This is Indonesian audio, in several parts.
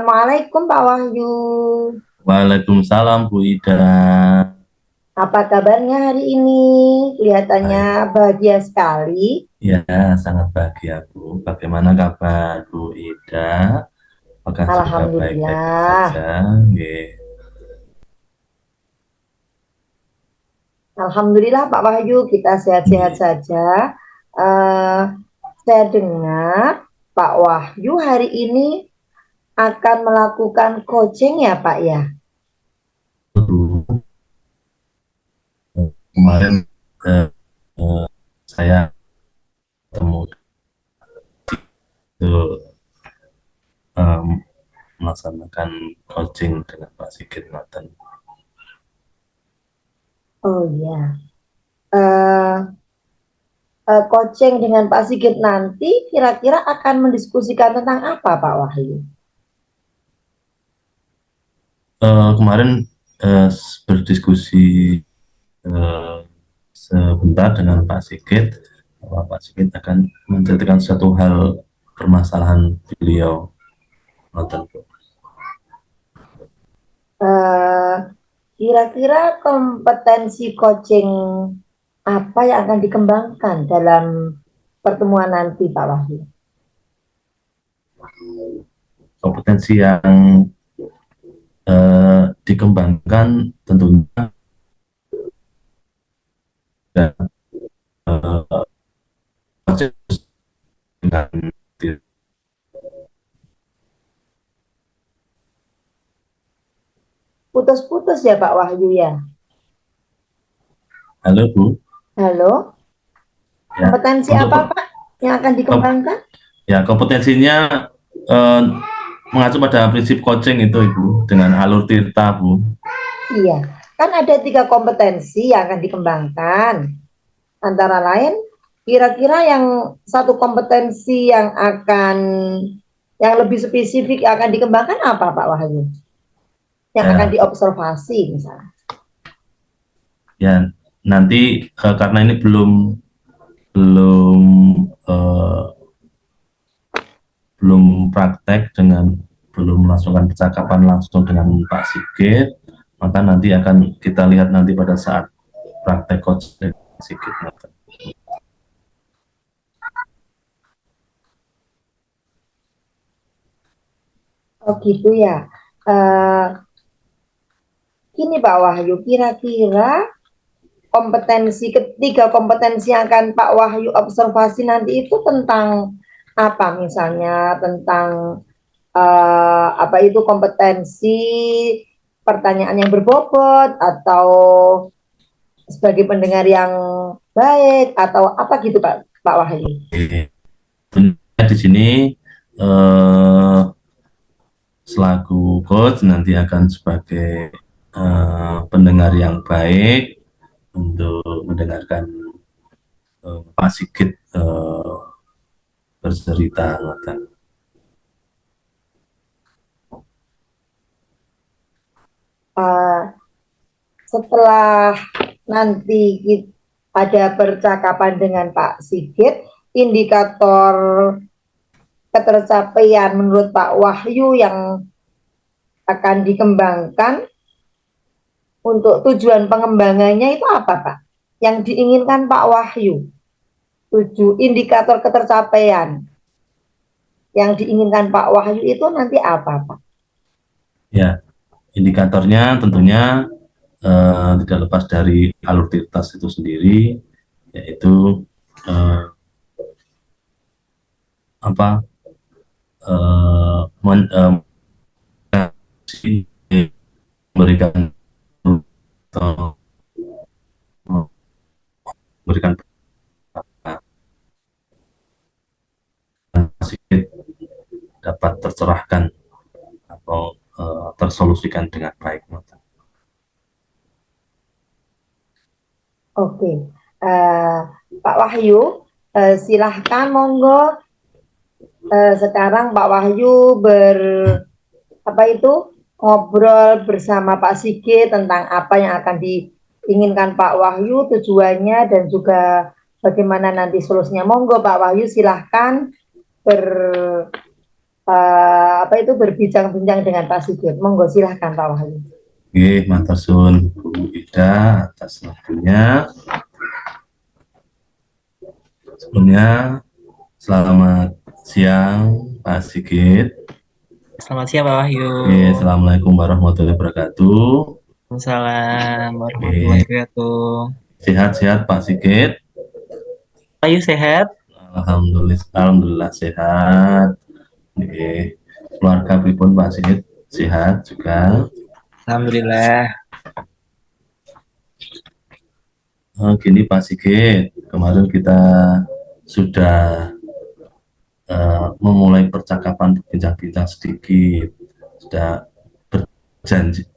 Assalamualaikum Pak Wahyu. Waalaikumsalam Bu Ida. Apa kabarnya hari ini? Kelihatannya Baik, bahagia sekali. ya sangat bahagia Bu. Bagaimana kabar Bu Ida? Apakah juga baik-baik Alhamdulillah. saja? Nggih. Alhamdulillah Pak Wahyu, kita sehat-sehat Nggih. saja. Eh, saya dengar Pak Wahyu hari ini akan melakukan coaching ya Pak ya? Bu, kemarin eh, eh, saya ketemu itu em, melaksanakan coaching dengan Pak Sigit Noten. Oh iya. Eh, Coaching dengan Pak Sigit nanti kira-kira akan mendiskusikan tentang apa Pak Wahyu? Kemarin eh, berdiskusi eh, sebentar dengan Pak Sigit, bahwa Pak Sigit akan menceritakan suatu hal permasalahan beliau. Noten, Bu. Eh, Kira-kira kompetensi coaching apa yang akan dikembangkan dalam pertemuan nanti, Pak Wahyu? Kompetensi yang dikembangkan tentunya ya, eh, dengan Putus-putus ya, Pak Wahyu ya. halo Bu, Halo, ya kompetensi untuk apa, Pak, yang akan dikembangkan? ya kompetensinya eh, mengacu pada prinsip coaching itu Ibu dengan alur tirta Bu. Iya, kan ada 3 kompetensi yang akan dikembangkan. Antara lain, kira-kira yang satu kompetensi yang lebih spesifik yang akan dikembangkan apa, Pak Wahyu? Yang akan Ya, diobservasi misalnya. ya nanti karena ini belum belum eh, belum praktek dengan belum melangsungkan percakapan langsung dengan Pak Sigit, maka nanti akan kita lihat nanti pada saat praktek coach dengan Sigit. Oh gitu ya. Uh, Gini Pak Wahyu, kira-kira ketiga kompetensi yang akan Pak Wahyu observasi nanti itu tentang apa? Misalnya tentang apa itu kompetensi pertanyaan yang berbobot atau sebagai pendengar yang baik atau apa gitu Pak Wahyu? Di sini eh, selaku coach nanti akan sebagai pendengar yang baik untuk mendengarkan Pak Sigit bercerita. Uh, Setelah nanti ada percakapan dengan Pak Sigit, indikator ketercapaian menurut Pak Wahyu yang akan dikembangkan untuk tujuan pengembangannya itu apa, Pak? Yang diinginkan Pak Wahyu, indikator ketercapaian yang diinginkan Pak Wahyu itu nanti apa, Pak? Ya, indikatornya tentunya tidak lepas dari alur tirtas itu sendiri, yaitu eh, apa men, memberikan atau memberikan sedikit dapat tercerahkan atau tersolusikan dengan baik. Oke, uh, Pak Wahyu, silahkan monggo. Sekarang Pak Wahyu apa itu ngobrol bersama Pak Sigit tentang apa yang akan diinginkan Pak Wahyu, tujuannya dan juga bagaimana nanti solusinya. Monggo Pak Wahyu silahkan ber apa itu berbincang-bincang dengan Pak Sigit. Monggo silahkan Pak Wahyu. Oke, matur suwun Bu Ida atas waktunya. Sebelumnya, selamat siang Pak Sigit. Selamat siang Pak Wahyu. Oke, Assalamualaikum warahmatullahi wabarakatuh. Waalaikumsalam warahmatullahi wabarakatuh. Sehat-sehat Pak Sigit. Wahyu sehat? Alhamdulillah sehat. Oke. Keluarga pripun Pak Sigit sehat juga. Alhamdulillah. Gini Pak Sigit, kemarin kita sudah memulai percakapan berbincang-bincang sedikit, sudah berjanji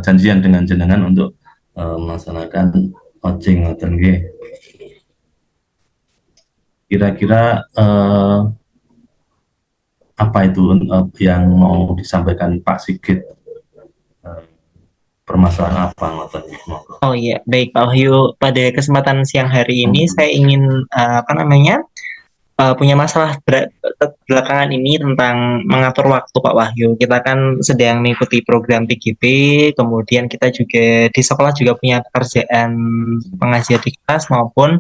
janjian dengan jenengan untuk melaksanakan coaching ngoten nggih. Kira-kira apa itu yang mau disampaikan Pak Sigit? Permasalahan apa ngoten? Oh iya, baik Pak Wahyu. Pada kesempatan siang hari ini saya ingin punya masalah belakangan ini tentang mengatur waktu Pak Wahyu. Kita kan sedang mengikuti program PGP, kemudian kita juga di sekolah juga punya pekerjaan pengajar di kelas maupun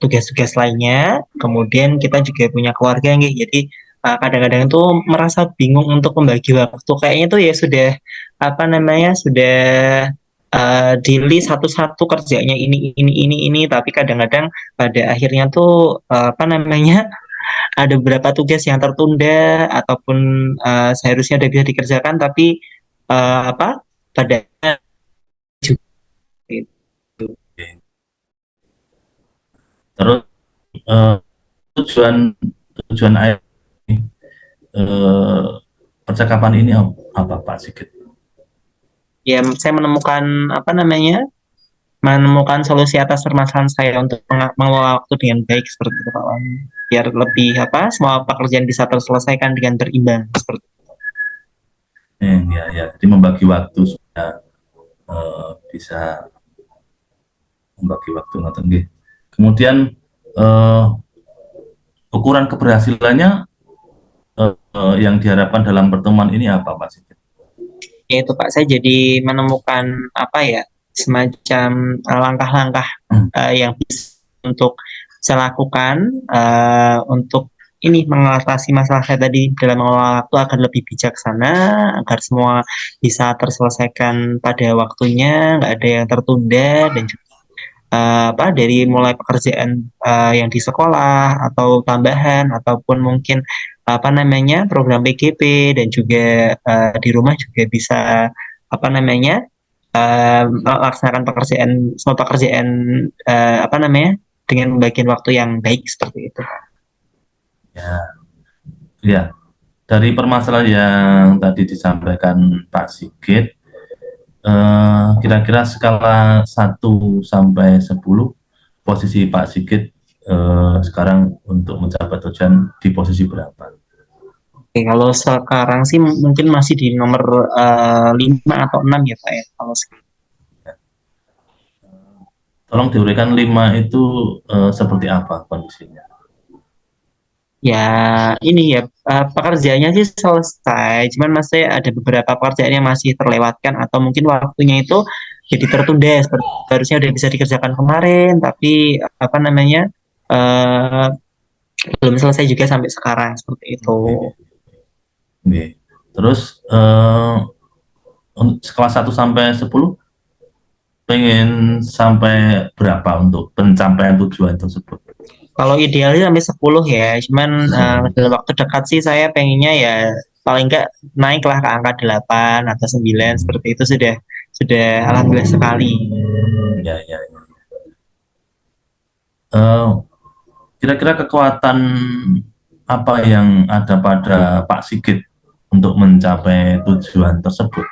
tugas-tugas lainnya. Kemudian kita juga punya keluarga nih. Jadi kadang-kadang itu merasa bingung untuk membagi waktu. Kayaknya tuh ya sudah sudah di list satu-satu kerjanya ini, tapi kadang-kadang pada akhirnya tuh ada beberapa tugas yang tertunda ataupun seharusnya udah bisa dikerjakan tapi pada Terus tujuan air percakapan ini apa Pak Sigit? Ya, saya menemukan solusi atas permasalahan saya untuk mengelola waktu dengan baik seperti itu Pak Wahyu. Biar lebih semua pekerjaan bisa terselesaikan dengan berimbang seperti itu. Ya, jadi membagi waktu supaya bisa membagi waktu ngoten nggih. Kemudian ukuran keberhasilannya yang diharapkan dalam pertemuan ini apa Pak Sigit? Yaitu Pak, saya jadi menemukan semacam langkah-langkah yang bisa untuk saya lakukan untuk ini mengatasi masalah saya tadi dalam mengelola waktu agar lebih bijaksana, agar semua bisa terselesaikan pada waktunya, nggak ada yang tertunda, dan juga dari mulai pekerjaan yang di sekolah atau tambahan ataupun mungkin program PGP dan juga di rumah juga bisa melaksanakan semua pekerjaan dengan pembagian waktu yang baik seperti itu. Ya, dari permasalahan yang tadi disampaikan Pak Sigit, kira-kira skala 1 sampai 10 posisi Pak Sigit sekarang untuk mencapai tujuan di posisi berapa? Oke, kalau sekarang sih mungkin masih di nomor 5 atau 6 ya Pak ya. Kalau tolong diuraikan 5 itu seperti apa kondisinya? Ya ini ya pekerjaannya sih selesai, cuman masih ada beberapa pekerjaan yang masih terlewatkan atau mungkin waktunya itu jadi tertunda seperti harusnya udah bisa dikerjakan kemarin tapi belum selesai juga sampai sekarang seperti itu. Oke. Terus skala 1 sampai 10 pengen sampai berapa untuk pencapaian tujuan tersebut? Kalau idealnya sampai 10 ya, cuman dalam waktu dekat sih saya pengennya ya paling enggak naiklah ke angka 8 atau 9 seperti itu sudah alhamdulillah sekali. Ya. Kira-kira kekuatan apa yang ada pada Pak Sigit untuk mencapai tujuan tersebut?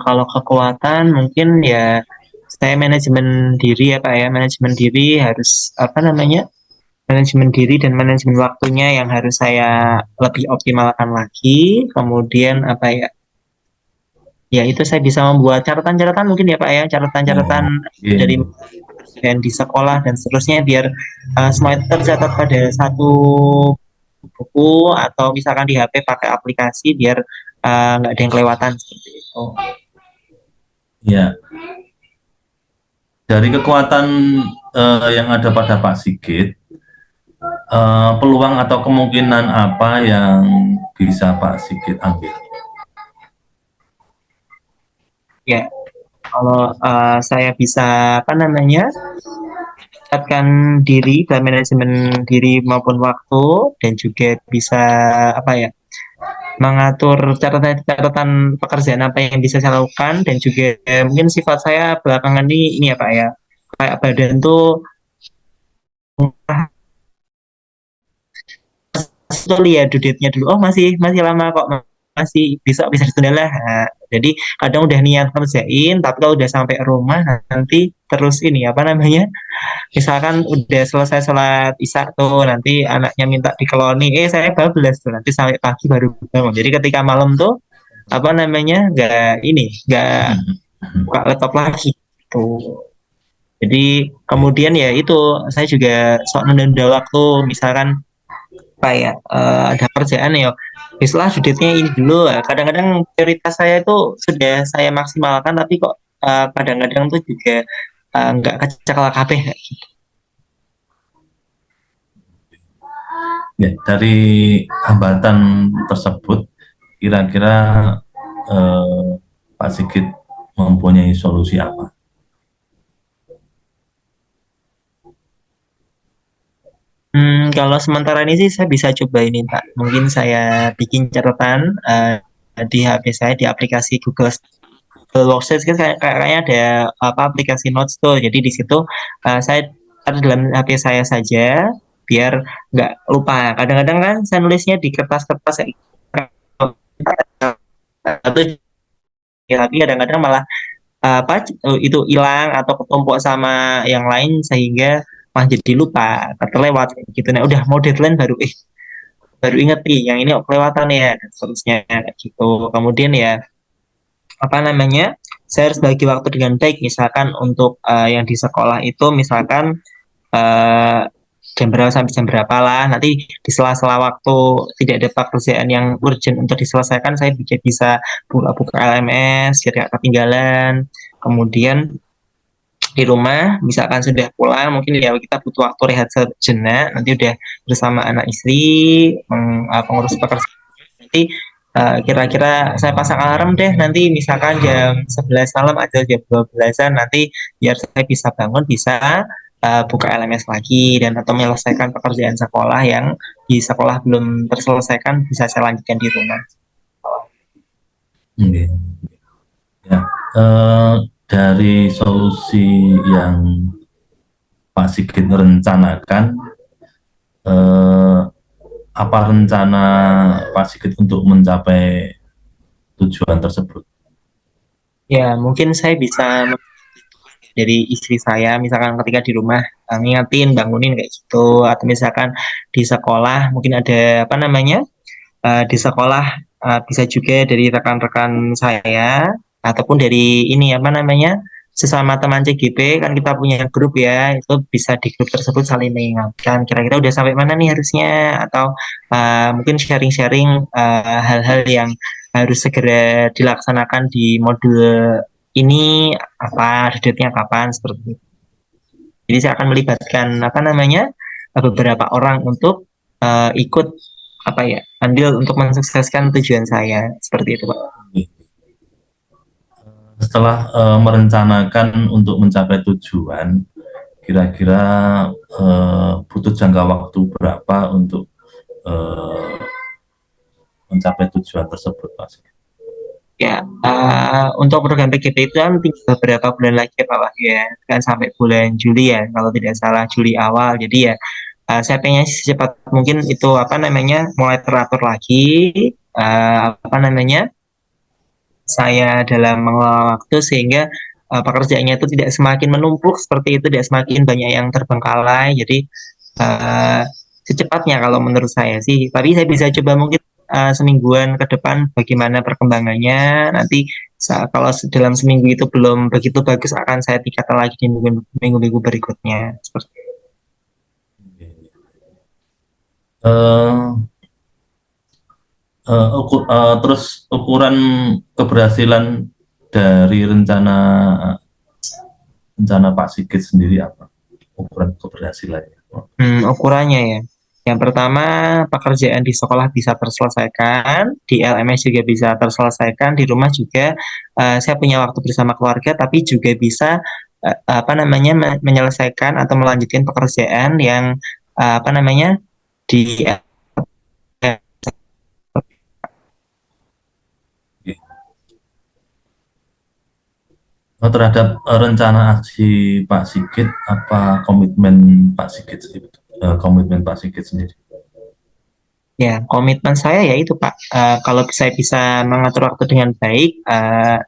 Kalau kekuatan mungkin ya saya manajemen diri ya Pak ya, manajemen diri harus manajemen diri dan manajemen waktunya yang harus saya lebih optimalkan lagi. Kemudian ya itu saya bisa membuat catatan-catatan mungkin ya Pak ya, catatan-catatan dari dan di sekolah dan seterusnya biar semua itu tercatat pada satu buku atau misalkan di HP pakai aplikasi biar nggak ada yang kelewatan seperti itu. Ya, dari kekuatan yang ada pada Pak Sigit, peluang atau kemungkinan apa yang bisa Pak Sigit ambil? Ya, kalau saya bisa apa namanya meningkatkan diri dalam manajemen diri maupun waktu dan juga bisa apa ya mengatur catatan pekerjaan apa yang bisa saya lakukan dan juga mungkin sifat saya belakangan ini ya Pak ya kayak badan tuh tuh lihat due date-nya dulu oh masih masih lama kok masih bisa ditunda lah. Nah, jadi kadang udah niat kerjain tapi kalau udah sampai rumah nanti terus ini apa namanya misalkan udah selesai sholat isya tuh nanti anaknya minta dikeloni saya bablas tuh nanti sampai pagi baru bangun jadi ketika malam tuh apa namanya nggak buka laptop lagi tuh jadi kemudian ya itu saya juga sok nunda waktu misalkan kayak ada kerjaan ya istilah duduknya ini dulu kadang-kadang prioritas saya itu sudah saya maksimalkan tapi kok kadang-kadang tuh juga nggak kecekel kabeh gitu. Ya, dari hambatan tersebut, kira-kira Pak Sigit mempunyai solusi apa? Kalau sementara ini sih saya bisa coba ini Pak. Mungkin saya bikin catatan di HP saya di aplikasi Google Workspace kan kayaknya ada apa aplikasi Notes tuh. Jadi di situ saya ada dalam HP saya saja biar nggak lupa. Kadang-kadang kan saya nulisnya di kertas-kertas atau tapi kadang-kadang malah itu hilang atau ketumpuk sama yang lain sehingga malah jadi lupa terlewat gitu. Nah udah mau deadline baru inget nih yang ini kelewatan ya dan seterusnya gitu. Kemudian ya apa namanya saya harus bagi waktu dengan baik misalkan untuk yang di sekolah itu misalkan eh, jam berapa sampai jam berapa lah nanti di sela-sela waktu tidak ada pekerjaan yang urgent untuk diselesaikan saya bisa buka-buka LMS biar gak ketinggalan kemudian di rumah misalkan sudah pulang mungkin ya kita butuh waktu rehat sejenak nanti udah bersama anak istri pengurus pekerjaan nanti kira-kira saya pasang alarm deh nanti misalkan jam 11 malam atau jam 12-an nanti biar saya bisa bangun bisa buka LMS lagi dan atau menyelesaikan pekerjaan sekolah yang di sekolah belum terselesaikan bisa saya lanjutkan di rumah. Okay. Ya, dari solusi yang Pak Sigit rencanakan, apa rencana Pak Sigit untuk mencapai tujuan tersebut? Ya, mungkin saya bisa dari istri saya, misalkan ketika di rumah ngingetin, bangunin kayak gitu, atau misalkan di sekolah mungkin ada apa namanya di sekolah bisa juga dari rekan-rekan saya ataupun dari ini apa namanya sesama teman CGP kan kita punya grup ya itu bisa di grup tersebut saling mengingatkan kira-kira udah sampai mana nih harusnya atau mungkin sharing-sharing hal-hal yang harus segera dilaksanakan di modul ini apa date-nya kapan seperti itu. Jadi saya akan melibatkan apa namanya beberapa orang untuk ikut apa ya andil untuk mensukseskan tujuan saya seperti itu Pak. Setelah merencanakan untuk mencapai tujuan, kira-kira butuh jangka waktu berapa untuk mencapai tujuan tersebut, Pak? Ya, untuk program PGP itu kan tinggal beberapa bulan lagi ya Pak Wahyu ya, kan sampai bulan Juli ya, kalau tidak salah Juli awal. Jadi ya, saya pengen secepat mungkin itu apa namanya mulai teratur lagi, apa namanya saya dalam mengelola waktu sehingga pekerjaannya itu tidak semakin menumpuk seperti itu, tidak semakin banyak yang terbengkalai. Jadi secepatnya kalau menurut saya sih. Tapi saya bisa coba mungkin semingguan ke depan bagaimana perkembangannya. Nanti Kalau dalam seminggu itu belum begitu bagus, akan saya tingkatkan lagi di minggu-minggu berikutnya. Seperti Eh, terus ukuran keberhasilan dari rencana Pak Sigit sendiri apa? Ukuran keberhasilannya. ukurannya ya. Yang pertama, pekerjaan di sekolah bisa terselesaikan, di LMS juga bisa terselesaikan, di rumah juga saya punya waktu bersama keluarga, tapi juga bisa apa namanya menyelesaikan atau melanjutkan pekerjaan yang apa namanya di Terhadap rencana aksi Pak Sigit, apa komitmen Pak Sigit sendiri? Komitmen Pak Sigit sendiri. Ya, komitmen saya ya itu Pak. Kalau saya bisa mengatur waktu dengan baik,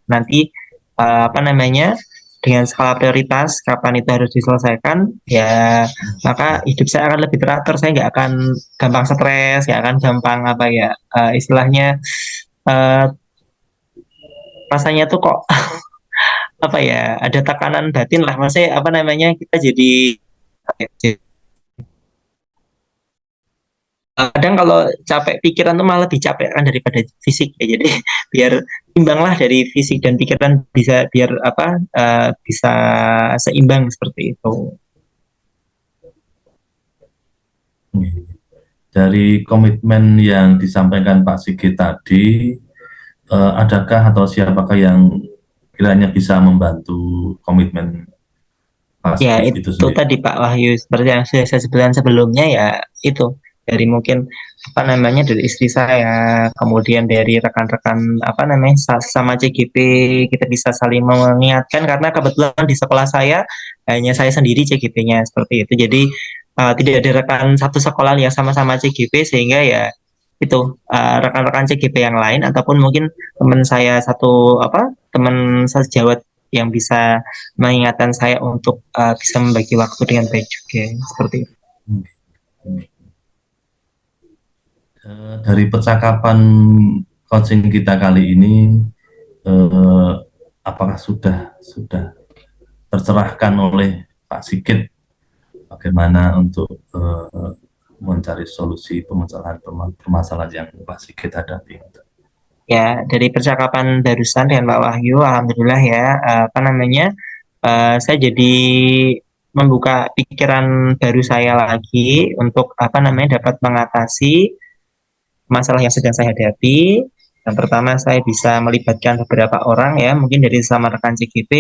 nanti apa namanya dengan skala prioritas kapan itu harus diselesaikan, ya maka hidup saya akan lebih teratur. Saya nggak akan gampang stres, nggak akan gampang apa ya istilahnya uh, rasanya tuh kok apa ya ada tekanan batin lah. Maksudnya apa namanya kita jadi kadang kalau capek pikiran tuh malah lebih capek kan daripada fisik ya, jadi biar imbang lah dari fisik dan pikiran, bisa biar apa bisa seimbang seperti itu. Dari komitmen yang disampaikan Pak Sigit tadi, adakah atau siapakah yang kiranya bisa membantu komitmen Pak Ya Sigit itu itu sendiri? tadi Pak Wahyu, seperti yang sudah saya sebutkan sebelumnya ya, itu dari mungkin apa namanya dari istri saya, kemudian dari rekan-rekan apa namanya sama CGP, kita bisa saling mengingatkan karena kebetulan di sekolah saya hanya saya sendiri CGP-nya seperti itu. Jadi tidak ada rekan satu sekolah yang sama-sama CGP, sehingga ya itu rekan-rekan CGP yang lain ataupun mungkin teman saya satu apa teman sejawat yang bisa mengingatkan saya untuk bisa membagi waktu dengan baik juga seperti itu. Dari percakapan coaching kita kali ini, apakah sudah tercerahkan oleh Pak Sigit bagaimana untuk mencari solusi permasalahan yang Pak Sigit hadapi? Ya, dari percakapan barusan dengan Pak Wahyu, alhamdulillah ya, apa namanya, saya jadi membuka pikiran baru saya lagi untuk apa namanya dapat mengatasi masalah yang sedang saya hadapi. Yang pertama, saya bisa melibatkan beberapa orang ya, mungkin dari sama rekan CGP,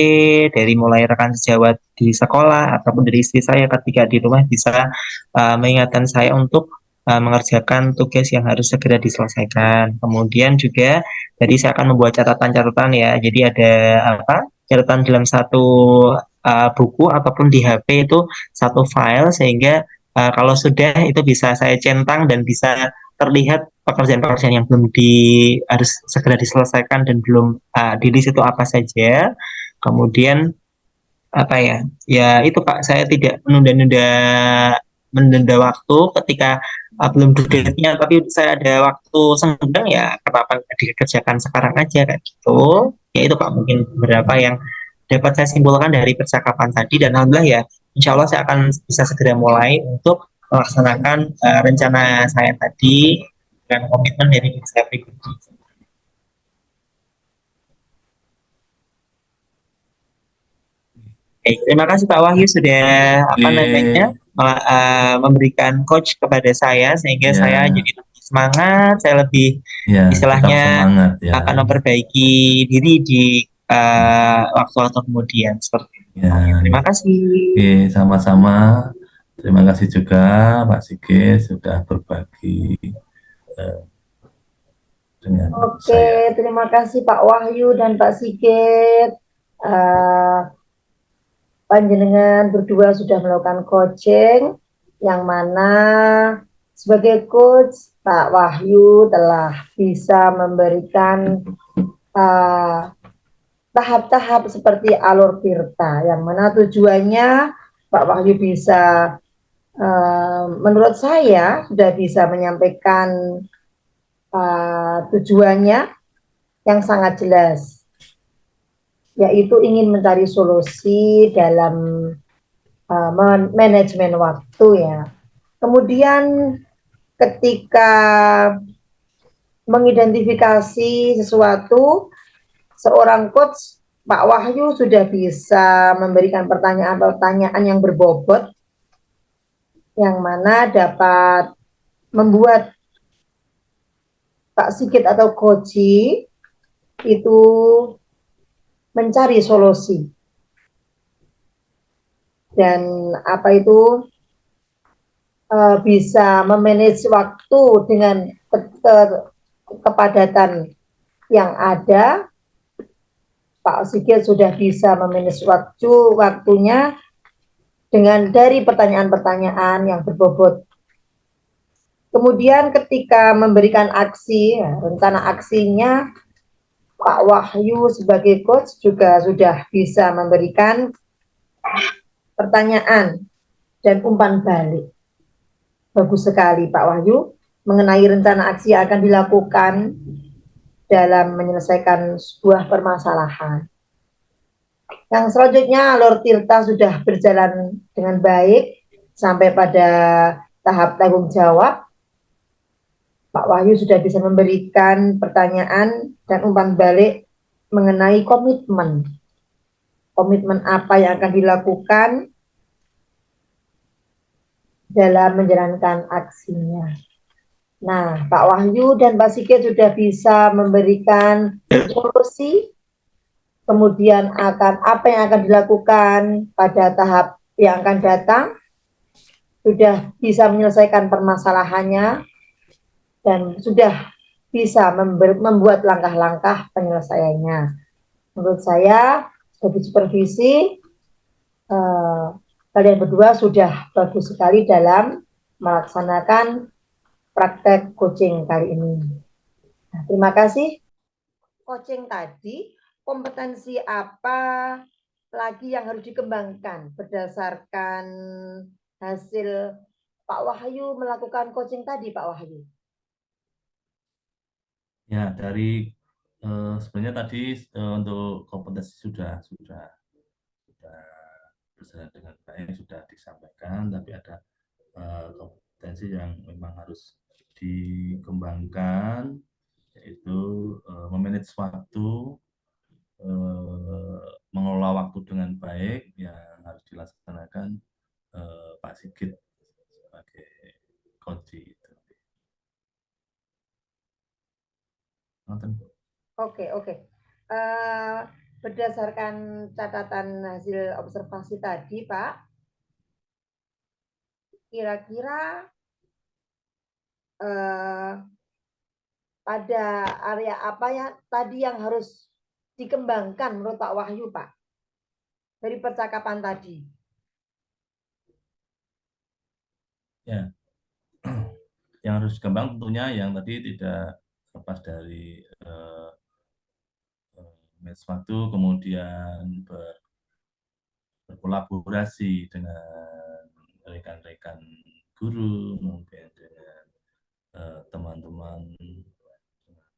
dari mulai rekan sejawat di sekolah, ataupun dari istri saya ketika di rumah bisa mengingatkan saya untuk mengerjakan tugas yang harus segera diselesaikan. Kemudian juga, jadi saya akan membuat catatan-catatan ya, jadi ada apa? Catatan dalam satu buku ataupun di HP itu satu file, sehingga kalau sudah itu bisa saya centang dan bisa terlihat pekerjaan-pekerjaan yang belum harus segera diselesaikan dan belum di list itu apa saja. Kemudian apa ya? Ya itu Pak, saya tidak menunda waktu ketika belum due date-nya, tapi saya ada waktu senggang ya kenapa nggak dikerjakan sekarang aja kayak gitu. Ya itu Pak, mungkin beberapa yang dapat saya simpulkan dari percakapan tadi, dan alhamdulillah ya insya Allah saya akan bisa segera mulai untuk melaksanakan rencana saya tadi dan komitmen dari diri saya pribadi. Baik, terima kasih Pak Wahyu sudah apa namanya Oke, memberikan coach kepada saya, sehingga saya ya, jadi lebih semangat, saya lebih ya, tetap istilahnya semangat ya. akan memperbaiki diri di waktu-waktu kemudian seperti itu. Ya, Terima ya. kasih. Oke, sama-sama. Terima kasih juga Pak Sigit sudah berbagi eh, dengan saya. Oke, terima kasih Pak Wahyu dan Pak Sigit. Eh, Panjenengan berdua sudah melakukan coaching, yang mana sebagai coach Pak Wahyu telah bisa memberikan tahap-tahap seperti alur tirta, yang mana tujuannya Pak Wahyu bisa menurut saya sudah bisa menyampaikan tujuannya yang sangat jelas. yaitu ingin mencari solusi dalam manajemen waktu ya. Kemudian ketika mengidentifikasi sesuatu, seorang coach Pak Wahyu sudah bisa memberikan pertanyaan-pertanyaan yang berbobot yang mana dapat membuat Pak Sigit atau Koji itu mencari solusi dan apa itu bisa memanage waktu dengan kepadatan yang ada. Pak Sigit sudah bisa memanage waktunya dengan dari pertanyaan-pertanyaan yang berbobot. Kemudian ketika memberikan aksi, ya, rencana aksinya Pak Wahyu sebagai coach juga sudah bisa memberikan pertanyaan dan umpan balik. Bagus sekali Pak Wahyu mengenai rencana aksi yang akan dilakukan dalam menyelesaikan sebuah permasalahan. Yang selanjutnya Lord Tirta sudah berjalan dengan baik sampai pada tahap tanggung jawab. Pak Wahyu sudah bisa memberikan pertanyaan dan umpan balik mengenai komitmen. Komitmen apa yang akan dilakukan dalam menjalankan aksinya. Nah, Pak Wahyu dan Pak Sigit sudah bisa memberikan solusi, kemudian apa yang akan dilakukan pada tahap yang akan datang, sudah bisa menyelesaikan permasalahannya, dan sudah bisa membuat langkah-langkah penyelesaiannya. Menurut saya, sebagai supervisi, kalian berdua sudah bagus sekali dalam melaksanakan praktek coaching kali ini. Nah, terima kasih. Coaching tadi, kompetensi apa lagi yang harus dikembangkan berdasarkan hasil Pak Wahyu melakukan coaching tadi, Pak Wahyu? Ya, dari sebenarnya tadi untuk kompetensi sudah berjalan dengan baik, sudah disampaikan, tapi ada kompetensi yang memang harus dikembangkan, yaitu memanage waktu, mengelola waktu dengan baik yang harus dilaksanakan Pak Sigit sebagai coach itu. Oke. Berdasarkan catatan hasil observasi tadi, Pak, kira-kira pada area apa ya tadi yang harus dikembangkan menurut Pak Wahyu, Pak, dari percakapan tadi? Ya, yang harus dikembang tentunya yang tadi tidak lepas dari manage waktu, kemudian berkolaborasi dengan rekan-rekan guru, mungkin dengan teman-teman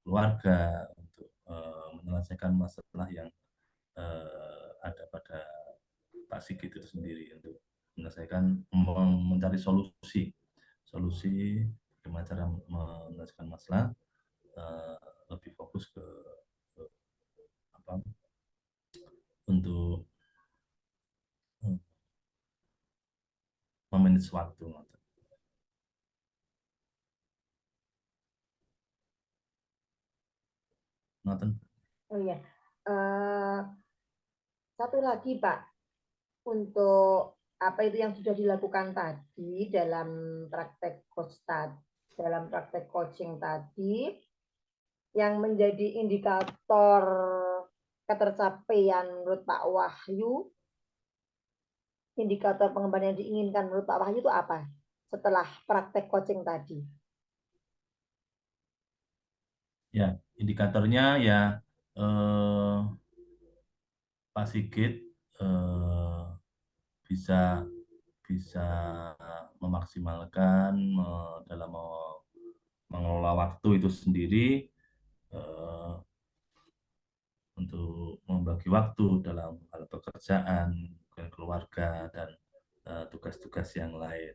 keluarga untuk menyelesaikan masalah yang ada pada Pak Sigit itu sendiri, untuk menyelesaikan, mencari solusi bagaimana cara menyelesaikan masalah, lebih fokus ke apa, untuk memanage waktu. Oh iya, satu lagi Pak, untuk apa itu yang sudah dilakukan tadi dalam praktek dalam praktek coaching tadi, yang menjadi indikator ketercapaian menurut Pak Wahyu, indikator pengembangan yang diinginkan menurut Pak Wahyu itu apa setelah praktek coaching tadi? Ya, indikatornya ya Pak Sigit bisa memaksimalkan dalam mengelola waktu itu sendiri, untuk membagi waktu dalam hal pekerjaan, mungkin keluarga, dan tugas-tugas yang lain.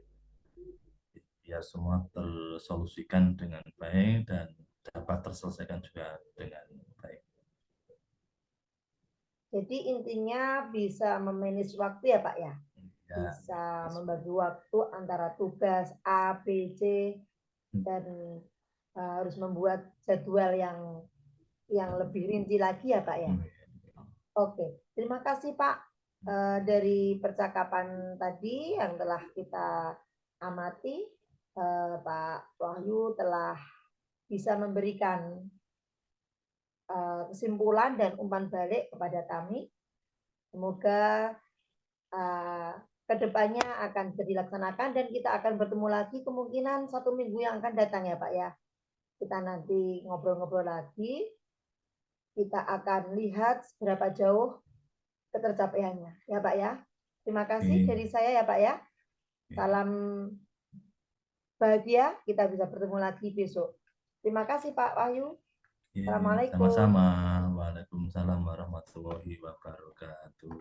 Ya, semua tersolusikan dengan baik dan dapat terselesaikan juga dengan baik. Jadi intinya bisa memanage waktu ya Pak ya? Ya, Bisa membagi waktu antara tugas A, B, C, dan harus membuat jadwal yang lebih rinci lagi ya Pak ya? Oke, terima kasih Pak dari percakapan tadi yang telah kita amati. Pak Wahyu telah bisa memberikan kesimpulan dan umpan balik kepada kami. Semoga kedepannya akan bisa dilaksanakan dan kita akan bertemu lagi kemungkinan 1 minggu yang akan datang ya Pak ya. Kita nanti ngobrol-ngobrol lagi. Kita akan lihat seberapa jauh ketercapaiannya ya Pak ya. Terima kasih dari saya ya Pak ya. Salam bahagia, kita bisa bertemu lagi besok. Terima kasih Pak Wahyu. Assalamualaikum. Sama-sama. Waalaikumsalam warahmatullahi wabarakatuh.